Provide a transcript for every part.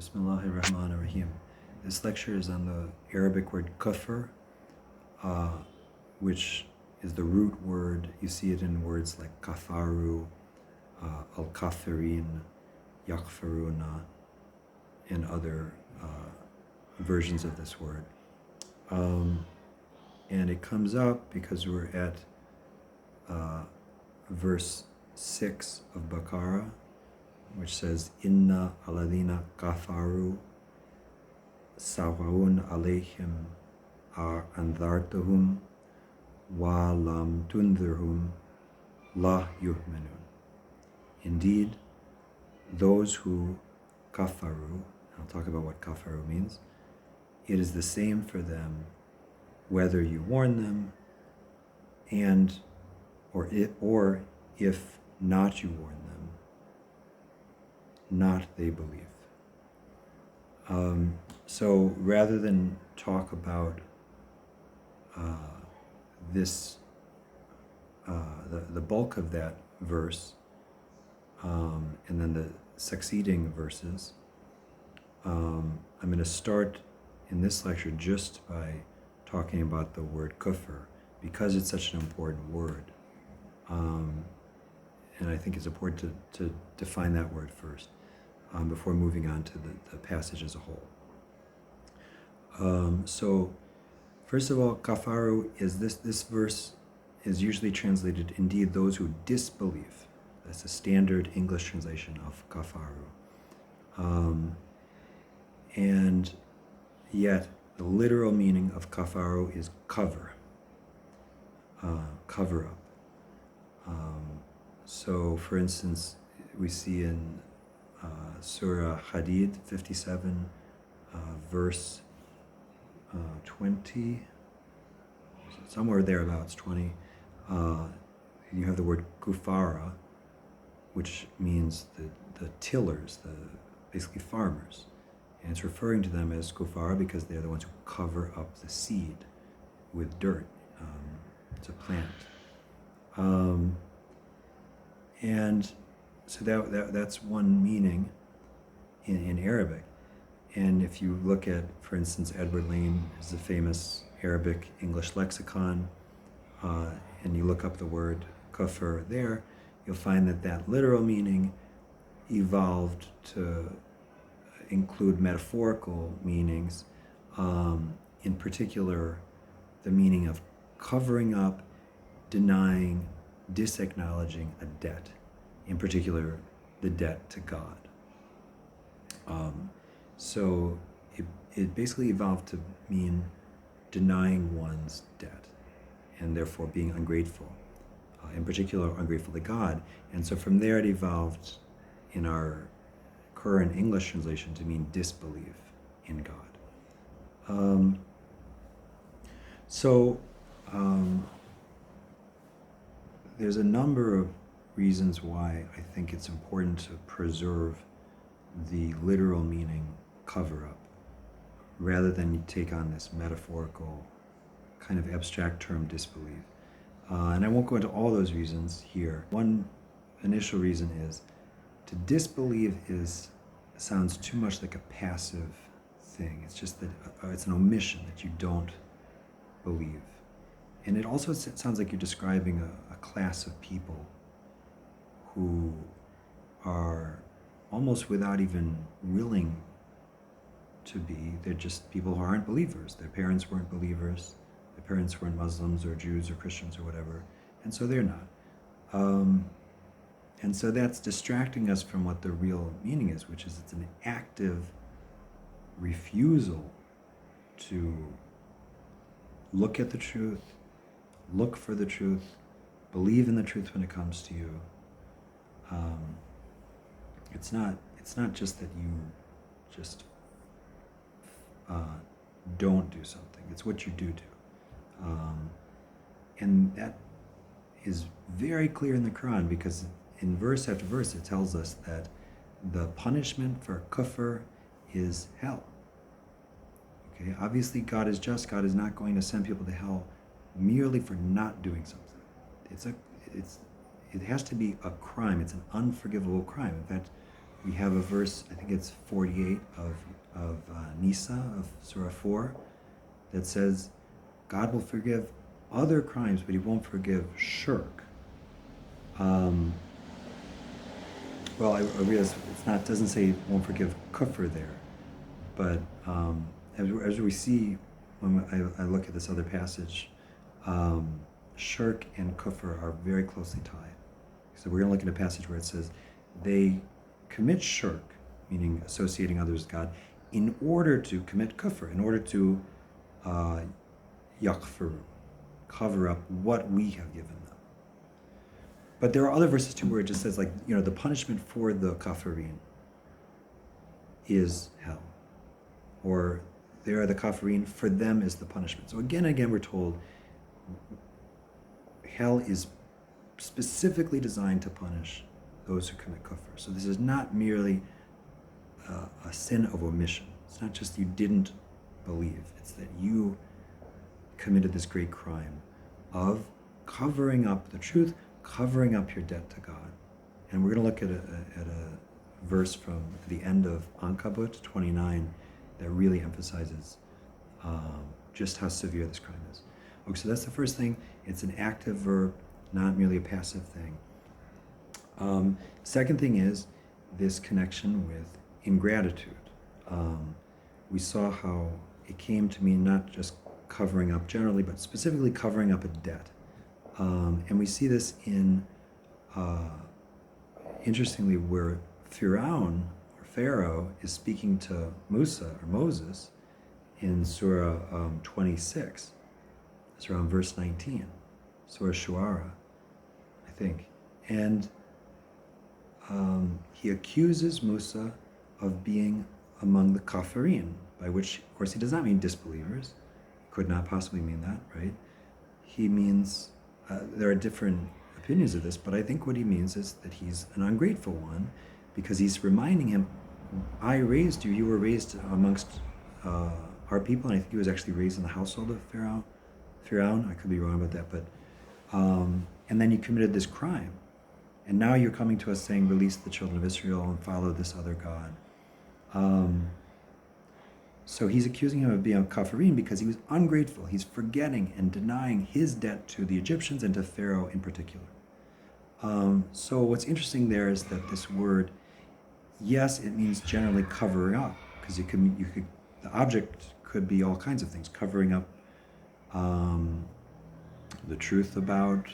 Bismillahirrahmanirrahim. This lecture is on the Arabic word kufr, which is the root word. You see it in words like kafaru, al-kafirin, yakfaruna, and other versions of this word. And it comes up because we're at verse 6 of Baqarah, which says, Inna aladina kafaru sawaun alayhim andhartuhum wa lam tunzirhum la yu'minun. Indeed, those who kafaru, I'll talk about what kafaru means, it is the same for them whether you warn them or if not you warn them, not they believe. So rather than talk about the bulk of that verse, and then the succeeding verses, I'm going to start in this lecture just by talking about the word kufr, because it's such an important word. And I think it's important to define that word first, before moving on to the passage as a whole. So, first of all, kafaru is this verse is usually translated, indeed, those who disbelieve. That's a standard English translation of kafaru. And yet, the literal meaning of kafaru is cover up. So, for instance, we see in surah Hadid 57, verse 20, somewhere thereabouts, 20, you have the word kufara, which means the tillers, basically farmers. And it's referring to them as kufara because they're the ones who cover up the seed with dirt to plant. And so that's one meaning in Arabic. And if you look at, for instance, Edward Lane is a famous Arabic English lexicon, and you look up the word kufr there, you'll find that literal meaning evolved to include metaphorical meanings, in particular the meaning of covering up, denying, disacknowledging a debt, in particular the debt to God. So it basically evolved to mean denying one's debt and therefore being ungrateful, in particular ungrateful to God. And so from there it evolved in our current English translation to mean disbelieve in God. There's a number of reasons why I think it's important to preserve the literal meaning cover up, rather than take on this metaphorical kind of abstract term disbelieve. And I won't go into all those reasons here. One initial reason is to disbelieve sounds too much like a passive thing. It's just that it's an omission, that you don't believe. And it also sounds like you're describing a class of people who are almost without even willing to be. They're just people who aren't believers. Their parents weren't believers. Their parents weren't Muslims or Jews or Christians or whatever. And so they're not. And so that's distracting us from what the real meaning is, which is it's an active refusal to look at the truth, look for the truth, believe in the truth when it comes to you. It's not just that you just don't do something. It's what you do. And that is very clear in the Quran, because in verse after verse it tells us that the punishment for kufr is hell. Okay, obviously God is just. God is not going to send people to hell merely for not doing something. It has to be a crime. It's an unforgivable crime. In fact, We have a verse, I think it's 48 of Nisa, of Surah 4, that says, God will forgive other crimes, but he won't forgive shirk. Well, I realize it doesn't say he won't forgive kufr there, but as we see when I look at this other passage, shirk and kufr are very closely tied. So we're going to look at a passage where it says they commit shirk, meaning associating others with God, in order to commit kufr, in order to yakfur, cover up what we have given them. But there are other verses too where it just says, like, the punishment for the kafirin is hell. Or they are the kafirin, for them is the punishment. So again and again we're told hell is specifically designed to punish those who commit kufr. So this is not merely a sin of omission. It's not just you didn't believe. It's that you committed this great crime of covering up the truth, covering up your debt to God. And we're going to look at a verse from the end of Ankabut 29 that really emphasizes just how severe this crime is. Okay, so that's the first thing. It's an active verb, not merely a passive thing. Second thing is this connection with ingratitude. We saw how it came to mean not just covering up generally, but specifically covering up a debt. And we see this in, interestingly, where Pharaoh is speaking to Musa or Moses in Surah 26. It's around verse 19, Surah Shu'ara, I think. And he accuses Musa of being among the kafirin, by which, of course, he does not mean disbelievers. Could not possibly mean that, right? He means, there are different opinions of this, but I think what he means is that he's an ungrateful one, because he's reminding him, I raised you, you were raised amongst our people, and I think he was actually raised in the household of Pharaoh. I could be wrong about that, but, and then you committed this crime. And now you're coming to us saying, release the children of Israel and follow this other God. So he's accusing him of being a kafirin because he was ungrateful. He's forgetting and denying his debt to the Egyptians and to Pharaoh in particular. So what's interesting there is that this word, yes, it means generally covering up, because you could the object could be all kinds of things, covering up the truth about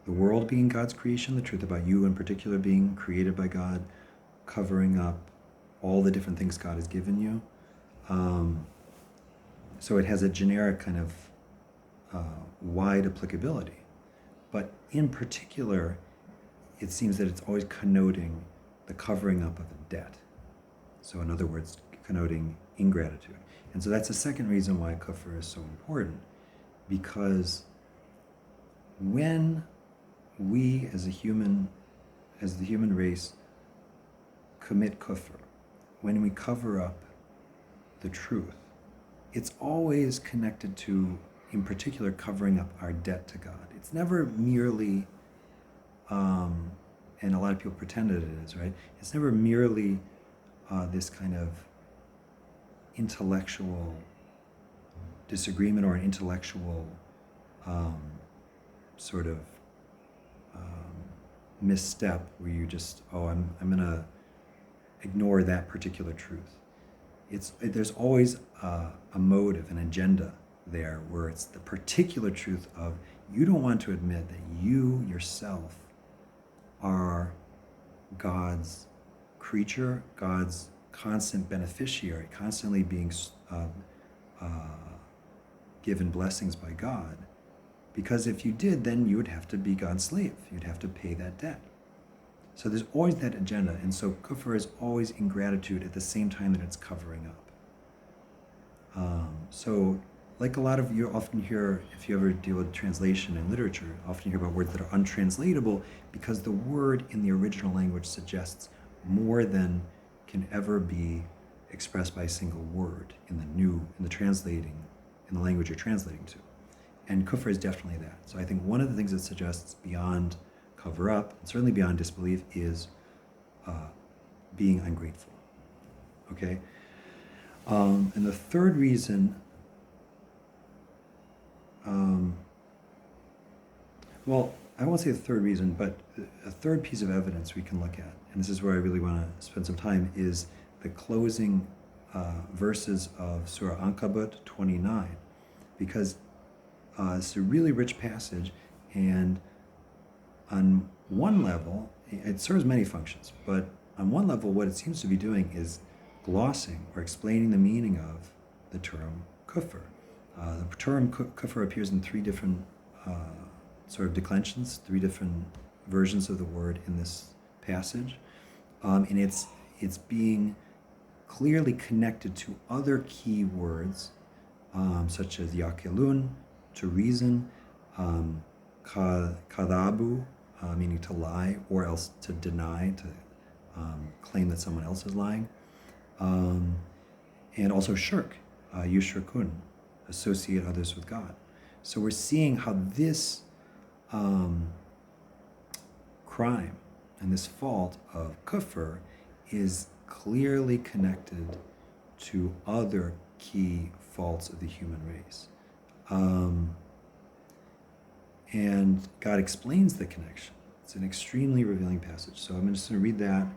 the world being God's creation, the truth about you in particular being created by God, covering up all the different things God has given you. So it has a generic kind of wide applicability. But in particular, it seems that it's always connoting the covering up of a debt. So in other words, connoting ingratitude. And so that's the second reason why kufr is so important, because when we as the human race commit kufr, when we cover up the truth, it's always connected to, in particular, covering up our debt to God. It's never merely, and a lot of people pretend that it is, right? It's never merely this kind of intellectual disagreement or an intellectual sort of misstep where you just, I'm going to ignore that particular truth. There's always a motive, an agenda there, where it's the particular truth of you don't want to admit that you yourself are God's creature, God's constant beneficiary, constantly being given blessings by God. Because if you did, then you would have to be God's slave. You'd have to pay that debt. So there's always that agenda. And so kufr is always ingratitude at the same time that it's covering up. So like a lot of you often hear, if you ever deal with translation and literature, often hear about words that are untranslatable because the word in the original language suggests more than can ever be expressed by a single word in the language you're translating to. And kufr is definitely that. So I think one of the things it suggests beyond cover up, and certainly beyond disbelief, is being ungrateful. Okay? And the third reason, well, I won't say the third reason, but a third piece of evidence we can look at, and this is where I really want to spend some time, is the closing verses of Surah Ankabut 29, because it's a really rich passage, and on one level, it serves many functions, but on one level, what it seems to be doing is glossing or explaining the meaning of the term kufr. The term kufr appears in three different sort of declensions, three different versions of the word in this passage, and it's being clearly connected to other key words, such as yaqilun, to reason, kadabu, meaning to lie, or else to deny, to claim that someone else is lying, and also shirk, yushrikun, associate others with God. So we're seeing how this crime and this fault of kufr is clearly connected to other key faults of the human race. And God explains the connection. It's an extremely revealing passage. So I'm just going to read that.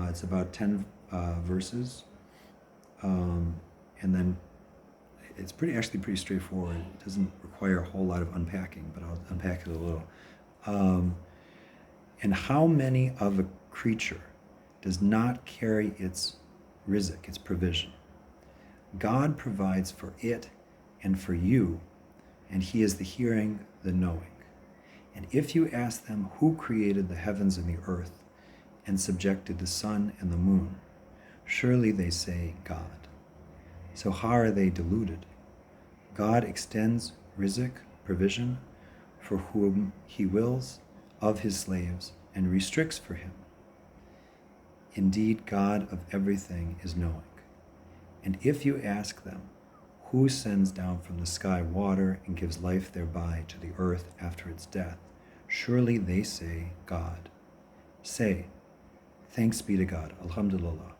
It's about 10 verses. And then it's actually pretty straightforward. It doesn't require a whole lot of unpacking, but I'll unpack it a little. And how many of a creature does not carry its rizq, its provision? God provides for it and for you, and he is the hearing, the knowing. And if you ask them who created the heavens and the earth and subjected the sun and the moon, surely they say God. So how are they deluded? God extends rizq, provision, for whom he wills, of his slaves, and restricts for him. Indeed, God of everything is knowing. And if you ask them, who sends down from the sky water and gives life thereby to the earth after its death, surely they say, God. Say, thanks be to God, alhamdulillah.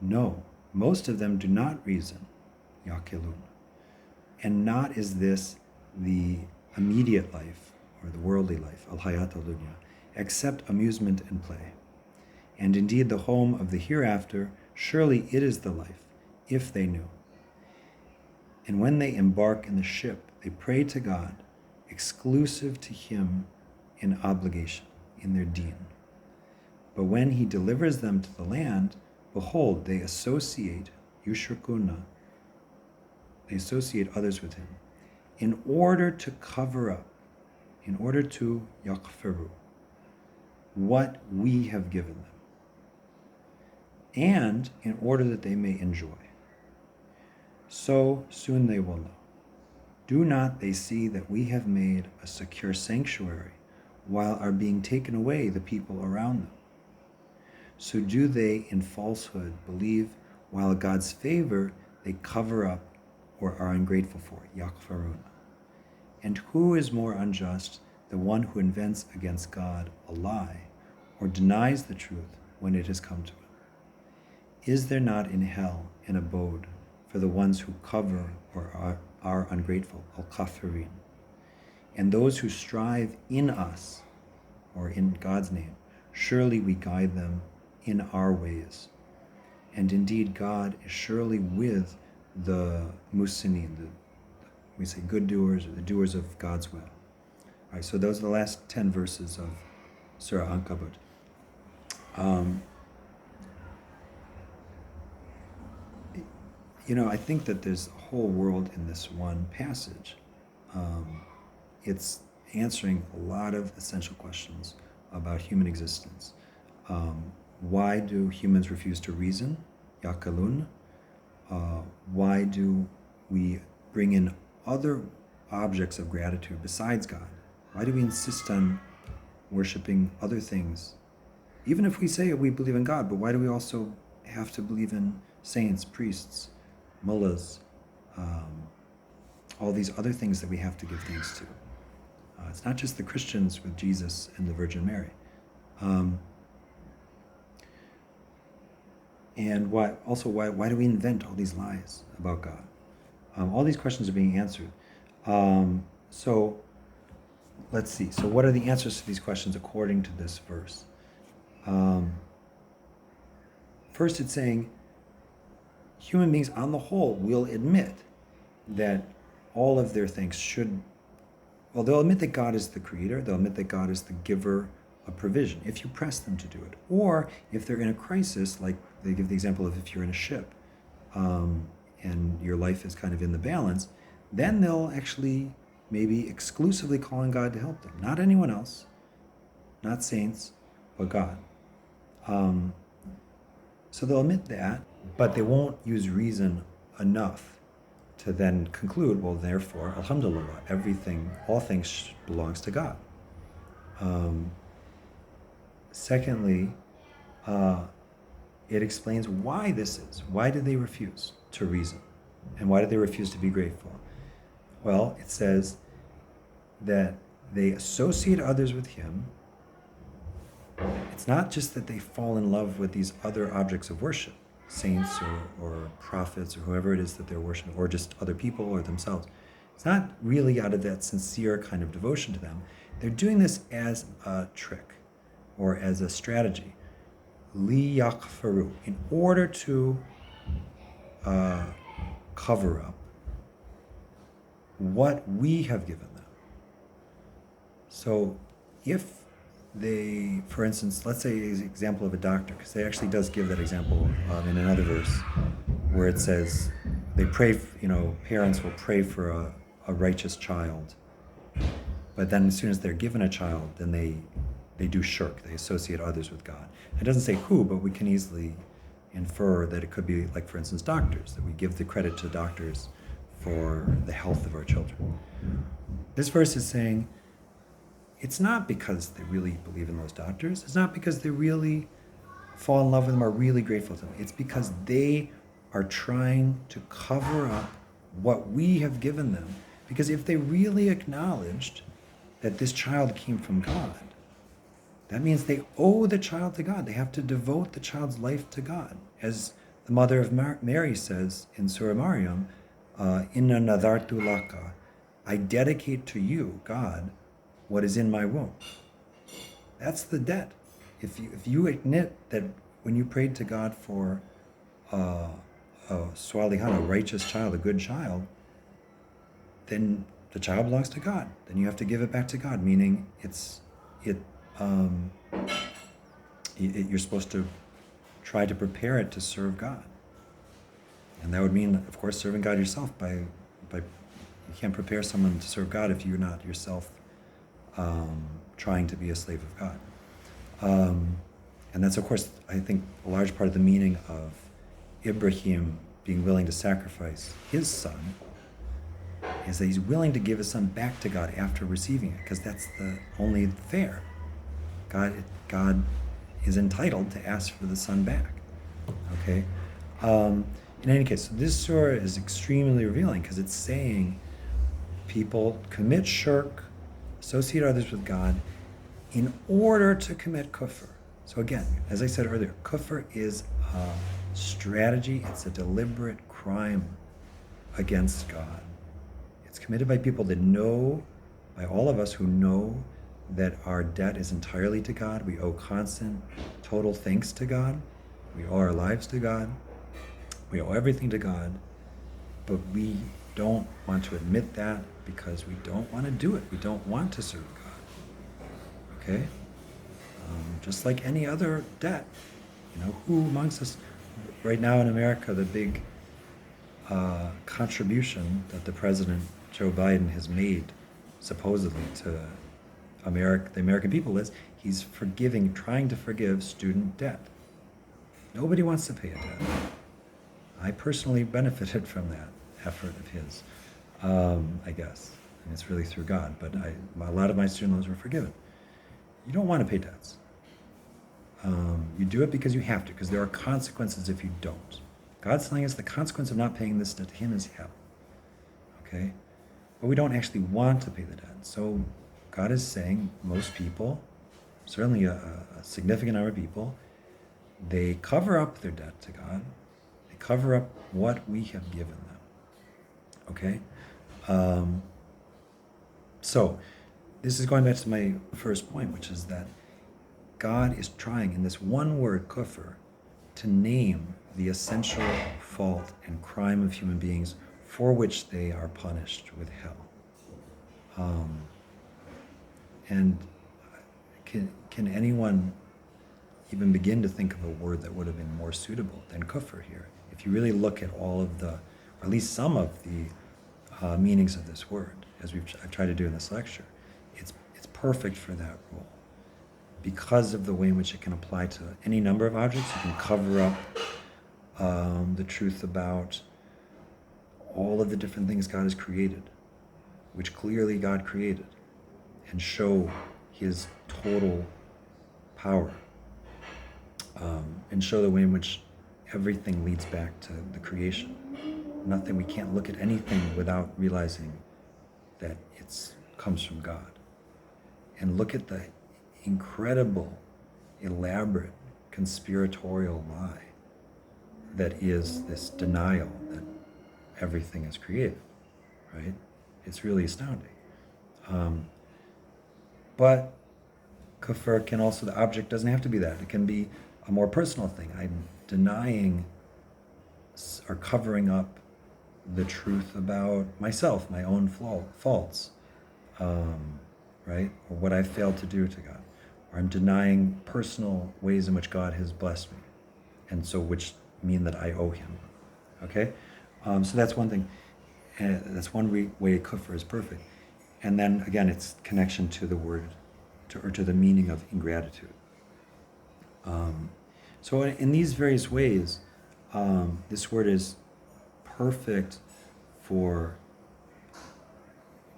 No, most of them do not reason, yaqilun. And not is this the immediate life, or the worldly life, al-hayat al-dunya, except amusement and play. And indeed the home of the hereafter, surely it is the life, if they knew. And when they embark in the ship, they pray to God, exclusive to him in obligation, in their deen. But when he delivers them to the land, behold, they associate, yushrikuna, they associate others with him, in order to cover up, in order to yakfiru, what we have given them, and in order that they may enjoy. So soon they will know. Do not they see that we have made a secure sanctuary while are being taken away the people around them? So do they in falsehood believe, while God's favor they cover up or are ungrateful for, yakfaruna. And who is more unjust, the one who invents against God a lie or denies the truth when it has come to him? Is there not in hell an abode for the ones who cover or are ungrateful, al-kafirin? And those who strive in us, or in God's name, surely we guide them in our ways. And indeed God is surely with the musinin, we say good doers, or the doers of God's will. All right, so those are the last 10 verses of Surah Ankabut. I think that there's a whole world in this one passage. It's answering a lot of essential questions about human existence. Why do humans refuse to reason? Yakalun. Why do we bring in other objects of gratitude besides God? Why do we insist on worshiping other things? Even if we say we believe in God, but why do we also have to believe in saints, priests, mullahs, all these other things that we have to give thanks to? It's not just the Christians with Jesus and the Virgin Mary. And why do we invent all these lies about God? All these questions are being answered. So let's see. So what are the answers to these questions according to this verse? First, it's saying human beings on the whole will admit that all of their things they'll admit that God is the creator, they'll admit that God is the giver of provision, if you press them to do it. Or if they're in a crisis, like they give the example of if you're in a ship and your life is kind of in the balance, then they'll actually maybe exclusively call on God to help them. Not anyone else, not saints, but God. So they'll admit that, but they won't use reason enough to then conclude, well, therefore, alhamdulillah, all things belongs to God. Secondly, it explains why this is. Why did they refuse to reason? And why did they refuse to be grateful? Well, it says that they associate others with him. It's not just that they fall in love with these other objects of worship, saints or prophets or whoever it is that they're worshiping, or just other people or themselves. It's not really out of that sincere kind of devotion to them. They're doing this as a trick or as a strategy. Li yakfaru, in order to cover up what we have given them. So if they, for instance, let's say an example of a doctor, because they actually does give that example in another verse where it says they pray, parents will pray for a righteous child, but then as soon as they're given a child, then they do shirk, they associate others with God. It doesn't say who, but we can easily infer that it could be, like, for instance, doctors, that we give the credit to doctors for the health of our children. This verse is saying it's not because they really believe in those doctors. It's not because they really fall in love with them or really grateful to them. It's because they are trying to cover up what we have given them. Because if they really acknowledged that this child came from God, that means they owe the child to God. They have to devote the child's life to God. As the mother of Mary says in Surah Maryam, Inna nadartu laka, I dedicate to you, God, what is in my womb. That's the debt. If you admit that when you prayed to God for a swalihan, a righteous child, a good child, then the child belongs to God. Then you have to give it back to God, meaning you're supposed to try to prepare it to serve God. And that would mean, of course, serving God yourself by you can't prepare someone to serve God if you're not yourself trying to be a slave of God. And that's, of course, I think a large part of the meaning of Ibrahim being willing to sacrifice his son, is that he's willing to give his son back to God after receiving it, because that's the only fair. God is entitled to ask for the son back. Okay? In any case, so this surah is extremely revealing because it's saying people commit shirk, associate others with God, in order to commit kufr. So again, as I said earlier, kufr is a strategy, it's a deliberate crime against God. It's committed by people that know, by all of us who know that our debt is entirely to God. We owe constant, total thanks to God. We owe our lives to God. We owe everything to God. But we don't want to admit that because we don't want to do it. We don't want to serve God. Okay? Just like any other debt. Who amongst us, right now in America, the big contribution that the President, Joe Biden, has made, supposedly, to the American people is he's trying to forgive student debt. Nobody wants to pay a debt. I personally benefited from that effort of his, I guess. And it's really through God, but a lot of my student loans were forgiven. You don't want to pay debts. You do it because you have to, because there are consequences if you don't. God's telling us the consequence of not paying this debt to him is hell. Okay? But we don't actually want to pay the debt. So God is saying most people, certainly a significant number of people, they cover up their debt to God. They cover up what we have given them. Okay? So, this is going back to my first point, which is that God is trying in this one word, kufr, to name the essential fault and crime of human beings for which they are punished with hell. And can anyone even begin to think of a word that would have been more suitable than kufr here? If you really look at all of the, or at least some of the meanings of this word, as I've tried to do in this lecture, it's perfect for that role. Because of the way in which it can apply to any number of objects, you can cover up the truth about all of the different things God has created, which clearly God created, and show his total power, and show the way in which everything leads back to the creation. Nothing, we can't look at anything without realizing that it comes from God. And look at the incredible, elaborate, conspiratorial lie that is this denial that everything is created, right? It's really astounding. But kufr can also, the object doesn't have to be that. It can be a more personal thing. I'm denying or covering up the truth about myself, my own faults, right? Or what I've failed to do to God. Or I'm denying personal ways in which God has blessed me, and so which mean that I owe him. Okay? So that's one thing. That's one way kufr is perfect. And then again, its connection to the word, to the meaning of ingratitude. So in these various ways, this word is perfect for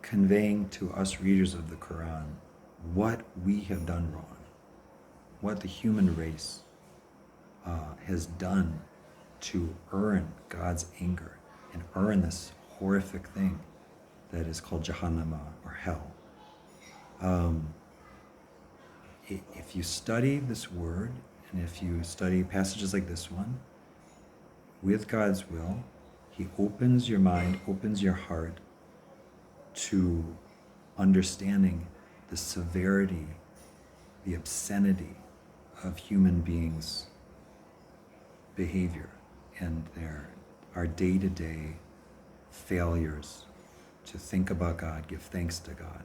conveying to us readers of the Quran what we have done wrong, what the human race has done to earn God's anger and earn this horrific thing that is called Jahannama, or hell. If you study this word, and if you study passages like this one, with God's will, he opens your mind, opens your heart to understanding the severity, the obscenity of human beings' behavior and our day-to-day failures to think about God, give thanks to God.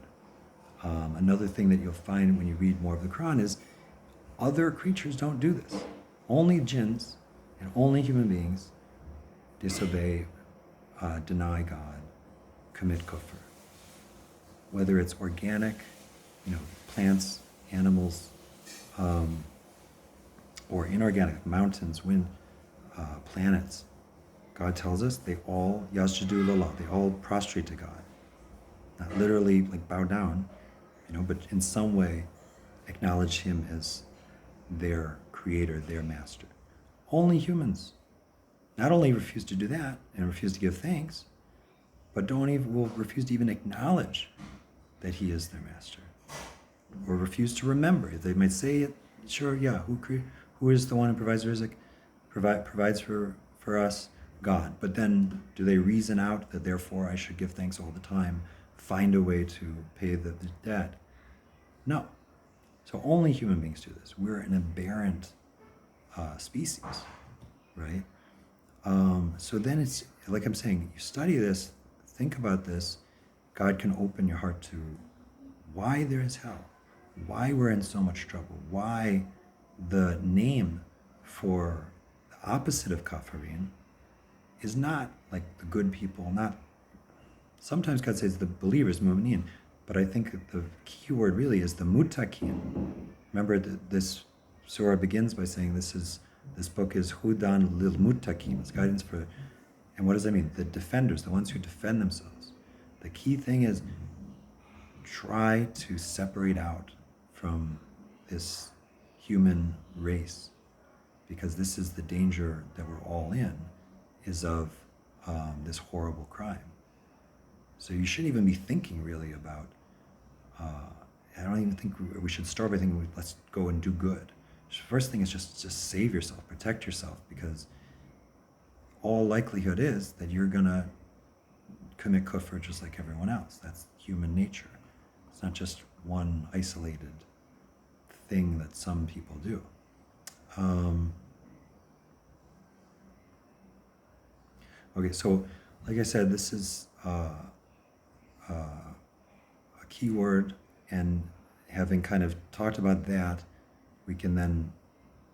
Another thing that you'll find when you read more of the Quran is other creatures don't do this. Only jinns and only human beings disobey, deny God, commit kufr. Whether it's organic, plants, animals, or inorganic, mountains, wind, planets, God tells us they all yasjudu lillah, they all prostrate to God. Not literally like bow down, but in some way acknowledge him as their creator, their master. Only humans not only refuse to do that and refuse to give thanks, but will refuse to even acknowledge that he is their master, or refuse to remember. They might say it, sure, yeah, who is the one who provides rizq, provides for us? God. But then do they reason out that therefore I should give thanks all the time, find a way to pay the debt? No. So only human beings do this. We're an aberrant species, right? So then it's, like I'm saying, you study this, think about this, God can open your heart to why there is hell, why we're in so much trouble, why the name for the opposite of kafirin is not like the good people, not, sometimes God says the believers, mu'mineen, but I think the key word really is the muttaqin. Remember that this surah begins by saying this book is hudan lil muttaqin, it's guidance for, and what does that mean? The defenders, the ones who defend themselves. The key thing is try to separate out from this human race, because this is the danger that we're all in, is of this horrible crime. So you shouldn't even be thinking really about, I don't even think we should start by thinking, let's go and do good. First thing is just save yourself, protect yourself, because all likelihood is that you're gonna commit kufr just like everyone else. That's human nature. It's not just one isolated thing that some people do. Okay, so like I said, this is a key word, and having kind of talked about that, we can then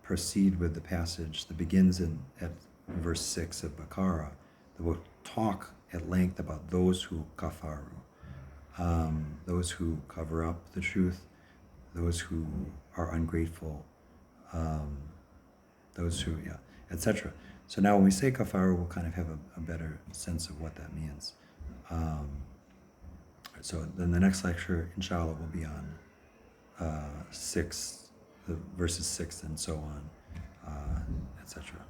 proceed with the passage that begins at verse 6 of Baqarah, that will talk at length about those who kafaru, those who cover up the truth, those who are ungrateful, those who, etc. So now when we say kafara, we'll kind of have a better sense of what that means. So then the next lecture, inshallah, will be on verses 6 and so on, etc.